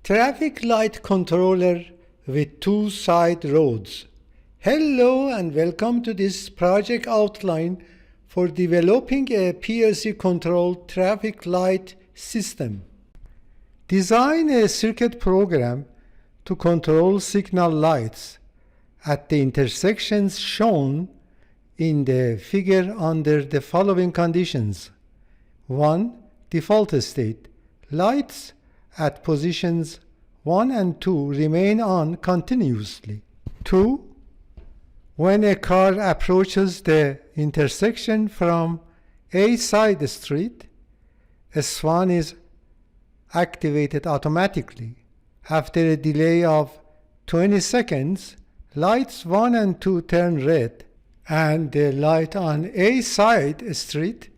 Traffic light controller with two side roads. Hello and welcome to this project outline for developing a PLC controlled traffic light system. Design a circuit program to control signal lights at the intersections shown in the figure under the following conditions. 1. Default state. Lights at positions 1 and 2 remain on continuously. 2. When a car approaches the intersection from a side street, S1 is activated automatically. After a delay of 20 seconds, lights 1 and 2 turn red, and the light on a side street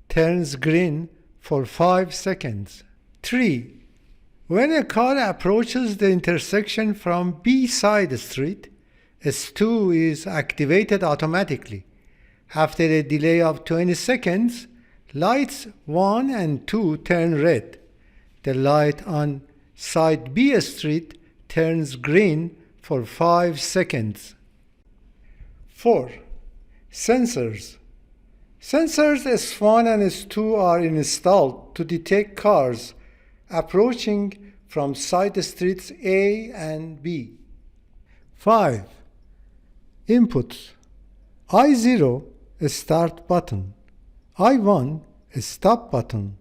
turns green for 5 seconds. 3. When a car approaches the intersection from B side street, S2 is activated automatically. After a delay of 20 seconds, lights 1 and 2 turn red. The light on side B street turns green for 5 seconds. 4. Sensors. Sensors S1 and S2 are installed to detect cars approaching from side streets A and B. 5. Inputs. I0 a start button, I1 a stop button,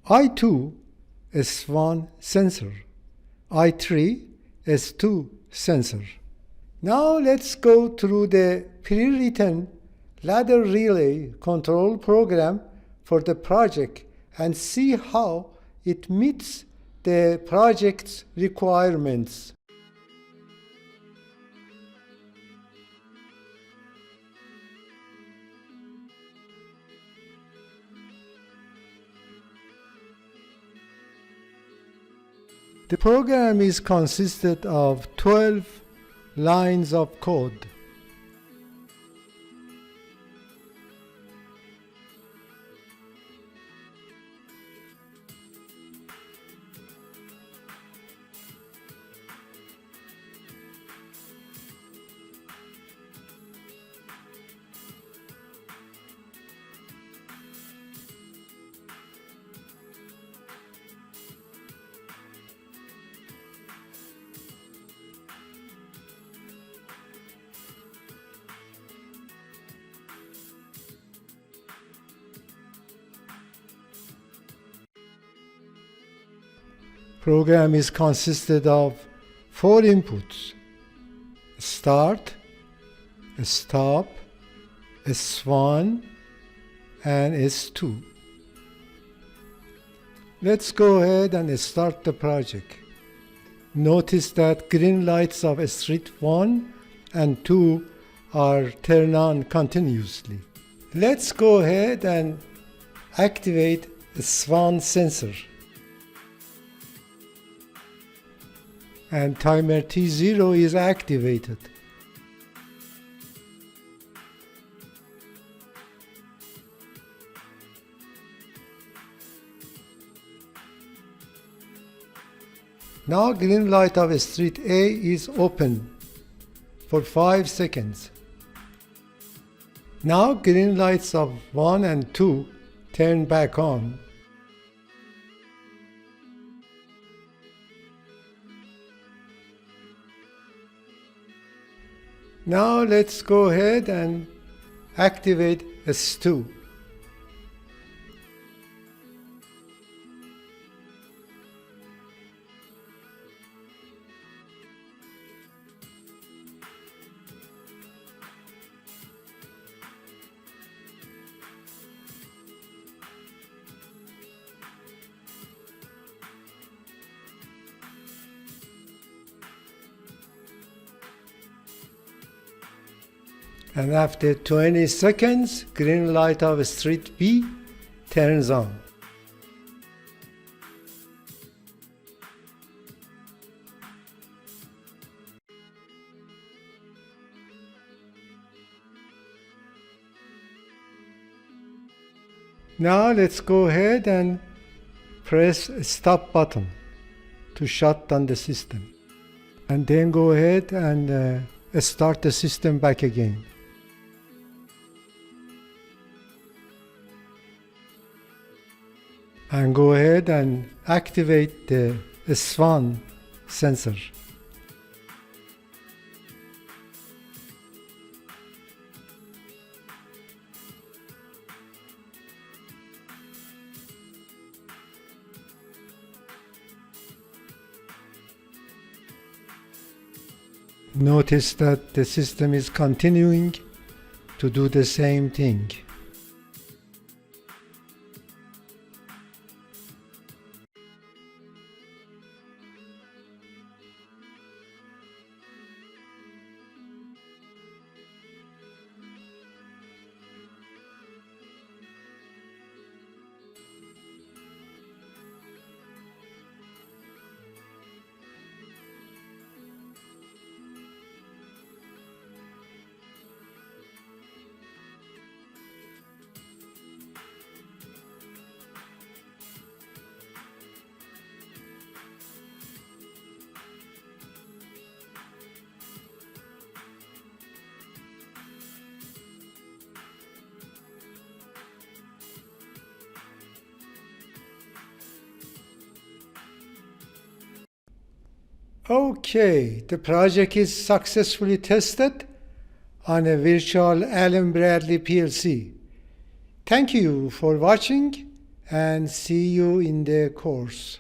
I2 S1 sensor, I3 S2 sensor. Now let's go through the pre-written ladder relay control program for the project and see how it meets the project's requirements. The program is consisted of 12 lines of code. Program is consisted of 4 inputs: start, stop, S1, and S2. Let's go ahead and start the project. Notice that green lights of street 1 and 2 are turned on continuously. Let's go ahead and activate the S1 sensor. And timer T0 is activated. Now green light of street A is open for 5 seconds. Now green lights of 1 and 2 turn back on. Now let's go ahead and activate S2. And after 20 seconds, green light of street B turns on. Now let's go ahead and press stop button. to shut down the system. And then go ahead and start the system back again. And go ahead and activate the SWAN sensor. Notice that the system is continuing to do the same thing. Okay, the project is successfully tested on a virtual Allen Bradley PLC. Thank you for watching and see you in the course.